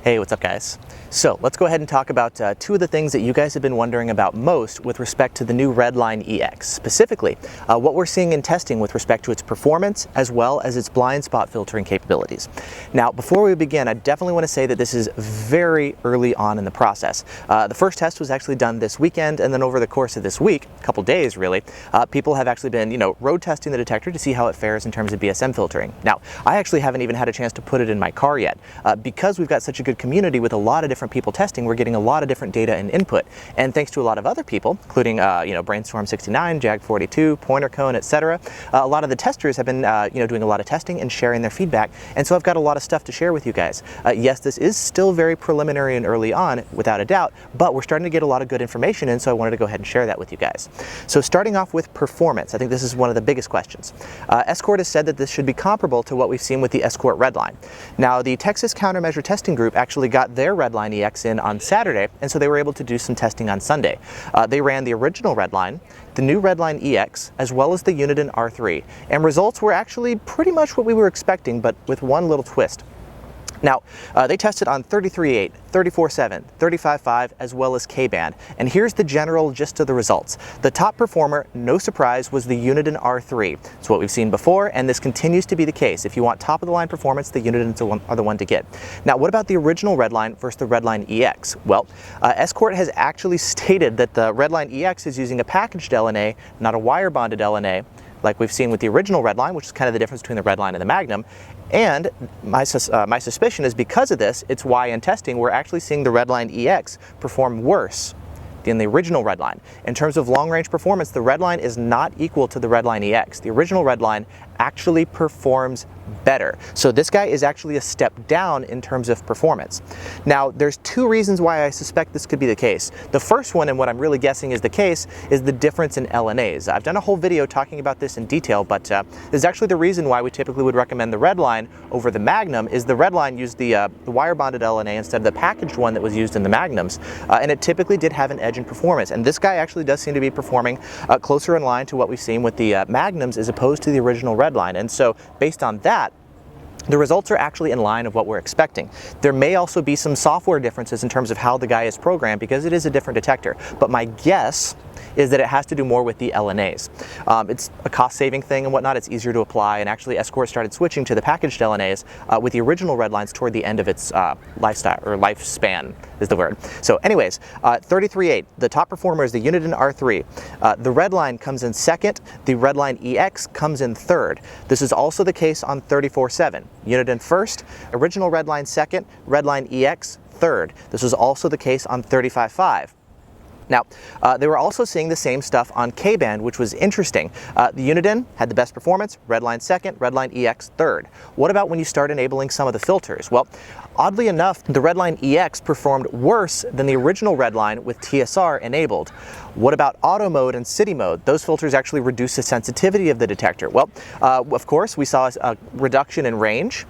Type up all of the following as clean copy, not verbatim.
Hey, what's up guys? So let's go ahead and talk about two of the things that you guys have been wondering about most with respect to the new Redline EX. Specifically, what we're seeing in testing with respect to its performance as well as its blind spot filtering capabilities. Now, before we begin, I definitely want to say that this is very early on in the process. The first test was actually done this weekend, and then over the course of this week, a couple days really, people have actually been, road testing the detector to see how it fares in terms of BSM filtering. Now, I actually haven't even had a chance to put it in my car yet. Because we've got such a good community with a lot of different people testing, we're getting a lot of different data and input. And thanks to a lot of other people, including Brainstorm 69, Jag 42, Pointer Cone, etc., a lot of the testers have been doing a lot of testing and sharing their feedback. And so I've got a lot of stuff to share with you guys. Yes, this is still very preliminary and early on, without a doubt, but we're starting to get a lot of good information, and so I wanted to go ahead and share that with you guys. So starting off with performance, I think this is one of the biggest questions. Escort has said that this should be comparable to what we've seen with the Escort Redline. Now, the Texas Countermeasure Testing Group actually got their Redline EX in on Saturday, and so they were able to do some testing on Sunday. They ran the original Redline, the new Redline EX, as well as the Uniden R3, and results were actually pretty much what we were expecting, but with one little twist. Now, they tested on 33.8, 34.7, 35.5, as well as K-band, and here's the general gist of the results. The top performer, no surprise, was the Uniden R3. It's what we've seen before, and this continues to be the case. If you want top-of-the-line performance, the Unidens are the one to get. Now, what about the original Redline versus the Redline EX? Well, Escort has actually stated that the Redline EX is using a packaged LNA, not a wire-bonded LNA, like we've seen with the original Redline, which is kind of the difference between the Redline and the Magnum. And my suspicion is because of this, it's why in testing we're actually seeing the Redline EX perform worse than the original Redline. In terms of long-range performance, the Redline is not equal to the Redline EX. The original Redline actually performs better. So this guy is actually a step down in terms of performance. Now, there's two reasons why I suspect this could be the case. The first one, and what I'm really guessing is the case, is the difference in LNAs. I've done a whole video talking about this in detail, but this is actually the reason why we typically would recommend the Redline over the Magnum. Is the Redline used the wire-bonded LNA instead of the packaged one that was used in the Magnums, and it typically did have an edge in performance. And this guy actually does seem to be performing closer in line to what we've seen with the Magnums as opposed to the original Redline. And so, based on that, the results are actually in line of what we're expecting. There may also be some software differences in terms of how the guy is programmed because it is a different detector, but my guess is that it has to do more with the LNAs. It's a cost-saving thing and whatnot. It's easier to apply, and actually Escort started switching to the packaged LNAs with the original Redlines toward the end of its lifespan is the word. So anyways, 33.8, the top performer is the Uniden R3. The Redline comes in second, the Redline EX comes in third. This is also the case on 34.7. Uniden first, original Redline second, Redline EX third. This was also the case on 35.5. Now, they were also seeing the same stuff on K-band, which was interesting. The Uniden had the best performance, Redline second, Redline EX third. What about when you start enabling some of the filters? Well, oddly enough, the Redline EX performed worse than the original Redline with TSR enabled. What about auto mode and city mode? Those filters actually reduce the sensitivity of the detector. Well, of course, we saw a reduction in range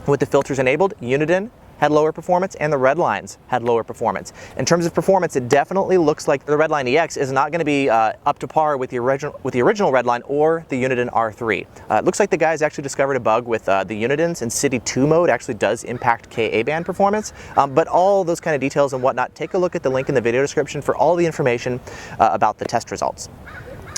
with the filters enabled. Uniden had lower performance, and the Redlines had lower performance. In terms of performance, it definitely looks like the Redline EX is not going to be up to par with the original Redline or the Uniden R3. It looks like the guys actually discovered a bug with the Unidens, and City 2 mode actually does impact Ka-band performance. But all those kind of details and whatnot, take a look at the link in the video description for all the information about the test results.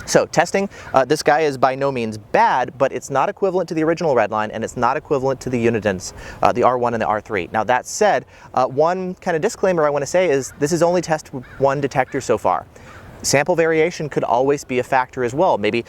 So testing, this guy is by no means bad, but it's not equivalent to the original Redline, and it's not equivalent to the Unidens, the R1 and the R3. Now that said, one kind of disclaimer I want to say is this is only test one detector so far. Sample variation could always be a factor as well. Maybe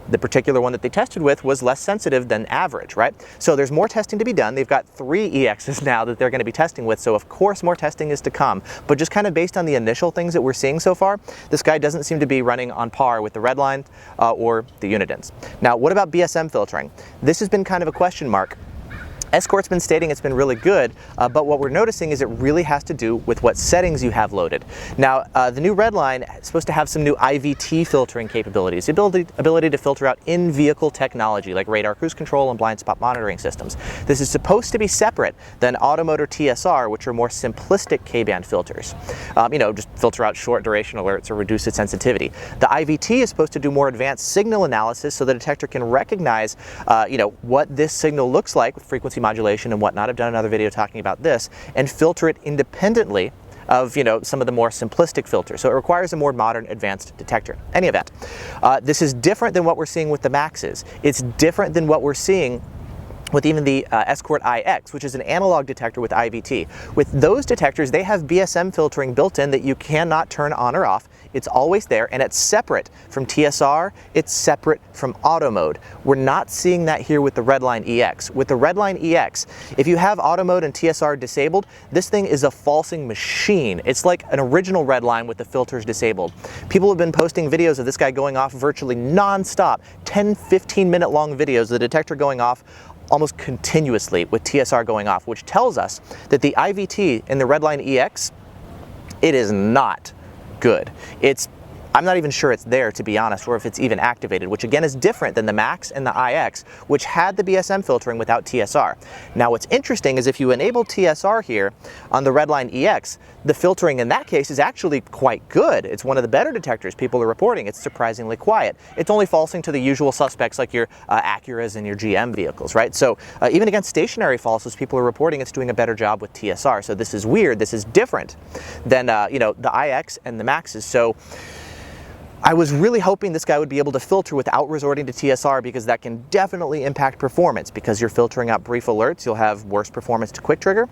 the particular one that they tested with was less sensitive than average, right? So there's more testing to be done. They've got 3 EXs now that they're going to be testing with, so of course more testing is to come. But just kind of based on the initial things that we're seeing so far, this guy doesn't seem to be running on par with the Redline or the Unidens. Now, what about BSM filtering? This has been kind of a question mark. Escort's been stating it's been really good, but what we're noticing is it really has to do with what settings you have loaded. Now, the new Redline is supposed to have some new IVT filtering capabilities, the ability to filter out in-vehicle technology like radar cruise control and blind spot monitoring systems. This is supposed to be separate than auto mode or TSR, which are more simplistic K-band filters. Just filter out short duration alerts or reduce its sensitivity. The IVT is supposed to do more advanced signal analysis so the detector can recognize what this signal looks like with frequency frequency modulation and whatnot. I've done another video talking about this, and filter it independently of, you know, some of the more simplistic filters. So it requires a more modern, advanced detector. Any event, this is different than what we're seeing with the Maxes. It's different than what we're seeing with even the Escort IX, which is an analog detector with IVT. With those detectors, they have BSM filtering built in that you cannot turn on or off. It's always there, and it's separate from TSR, it's separate from auto mode. We're not seeing that here with the Redline EX. With the Redline EX, if you have auto mode and TSR disabled, this thing is a falsing machine. It's like an original Redline with the filters disabled. People have been posting videos of this guy going off virtually non-stop, 10, 15-minute long videos, the detector going off almost continuously with TSR going off, which tells us that the IVT in the Redline EX, it is not good. I'm not even sure it's there, to be honest, or if it's even activated, which again is different than the Max and the IX, which had the BSM filtering without TSR. Now what's interesting is if you enable TSR here on the Redline EX, the filtering in that case is actually quite good. It's one of the better detectors people are reporting. It's surprisingly quiet. It's only falsing to the usual suspects like your Acuras and your GM vehicles, right? So even against stationary falses, people are reporting it's doing a better job with TSR. So this is weird. This is different than you know, the IX and the Maxes. So I was really hoping this guy would be able to filter without resorting to TSR, because that can definitely impact performance. Because you're filtering out brief alerts, you'll have worse performance to quick trigger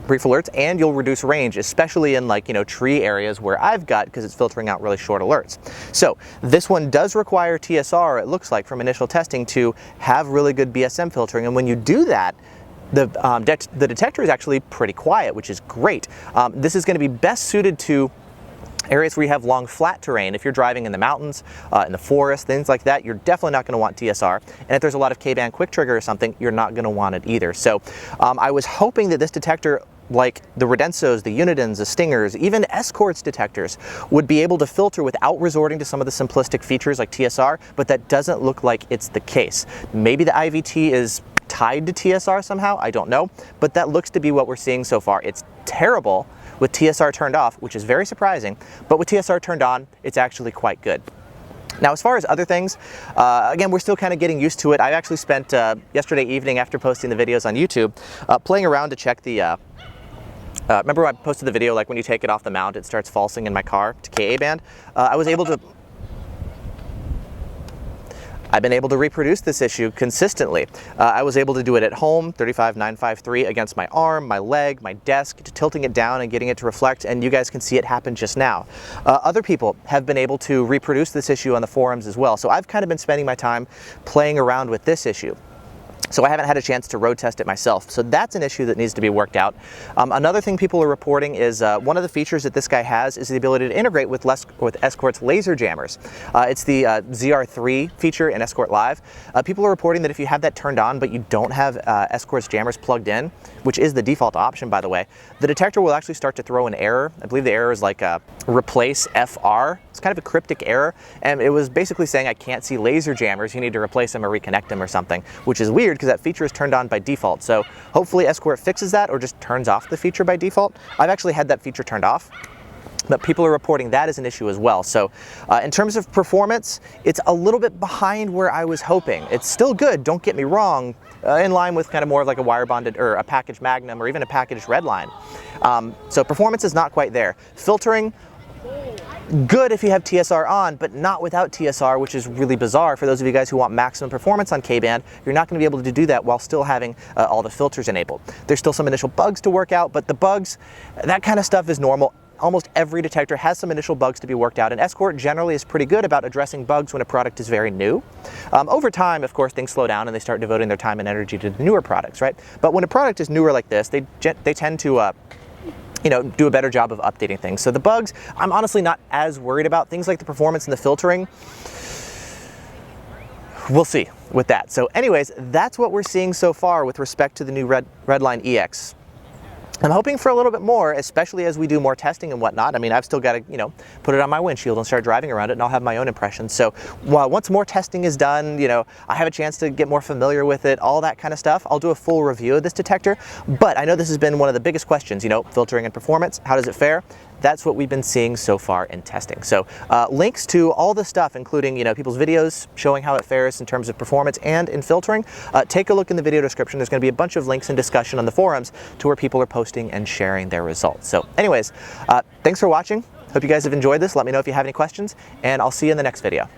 brief alerts, and you'll reduce range, especially in, like, you know, tree areas where I've got, because it's filtering out really short alerts. So this one does require TSR, it looks like, from initial testing to have really good BSM filtering, and when you do that, the detector is actually pretty quiet, which is great. This is going to be best suited to areas where you have long flat terrain. If you're driving in the mountains, in the forest, things like that, you're definitely not going to want TSR. And if there's a lot of K-band quick trigger or something, you're not going to want it either. So I was hoping that this detector, like the Redensos, the Unidens, the Stingers, even Escort's detectors, would be able to filter without resorting to some of the simplistic features like TSR, but that doesn't look like it's the case. Maybe the IVT is tied to TSR somehow, I don't know, but that looks to be what we're seeing so far. It's terrible with TSR turned off, which is very surprising, but with TSR turned on, it's actually quite good. Now, as far as other things, again, we're still kind of getting used to it. I actually spent yesterday evening, after posting the videos on YouTube, playing around to check the remember when I posted the video, like when you take it off the mount, it starts falsing in my car to KA band? I've been able to reproduce this issue consistently. I was able to do it at home, 35953, against my arm, my leg, my desk, tilting it down and getting it to reflect, and you guys can see it happen just now. Other people have been able to reproduce this issue on the forums as well, so I've kind of been spending my time playing around with this issue. So I haven't had a chance to road test it myself. So that's an issue that needs to be worked out. Another thing people are reporting is one of the features that this guy has is the ability to integrate with Escort's laser jammers. It's the ZR3 feature in Escort Live. People are reporting that if you have that turned on but you don't have Escort's jammers plugged in, which is the default option, by the way, the detector will actually start to throw an error. I believe the error is like replace FR. It's kind of a cryptic error, and it was basically saying I can't see laser jammers, you need to replace them or reconnect them or something, which is weird because that feature is turned on by default. So hopefully Escort fixes that or just turns off the feature by default. I've actually had that feature turned off, but people are reporting that as an issue as well. So in terms of performance, it's a little bit behind where I was hoping. It's still good, don't get me wrong, in line with kind of more of like a wire bonded or a packaged Magnum or even a packaged Redline. So performance is not quite there. Filtering, good if you have TSR on, but not without TSR, which is really bizarre. For those of you guys who want maximum performance on K-band, you're not going to be able to do that while still having all the filters enabled. There's still some initial bugs to work out, but the bugs, that kind of stuff is normal. Almost every detector has some initial bugs to be worked out, and Escort generally is pretty good about addressing bugs when a product is very new. Over time, of course, things slow down and they start devoting their time and energy to the newer products, right? But when a product is newer like this, they tend to you know, do a better job of updating things. So the bugs, I'm honestly not as worried about. Things like the performance and the filtering, we'll see with that. So anyways, that's what we're seeing so far with respect to the new Redline EX. I'm hoping for a little bit more, especially as we do more testing and whatnot. I mean, I've still got to, put it on my windshield and start driving around it, and I'll have my own impressions. So once more testing is done, I have a chance to get more familiar with it, all that kind of stuff, I'll do a full review of this detector. But I know this has been one of the biggest questions, filtering and performance, how does it fare? That's what we've been seeing so far in testing. So links to all the stuff, including people's videos showing how it fares in terms of performance and in filtering, take a look in the video description. There's going to be a bunch of links and discussion on the forums to where people are posting and sharing their results. So anyways, thanks for watching. Hope you guys have enjoyed this. Let me know if you have any questions, and I'll see you in the next video.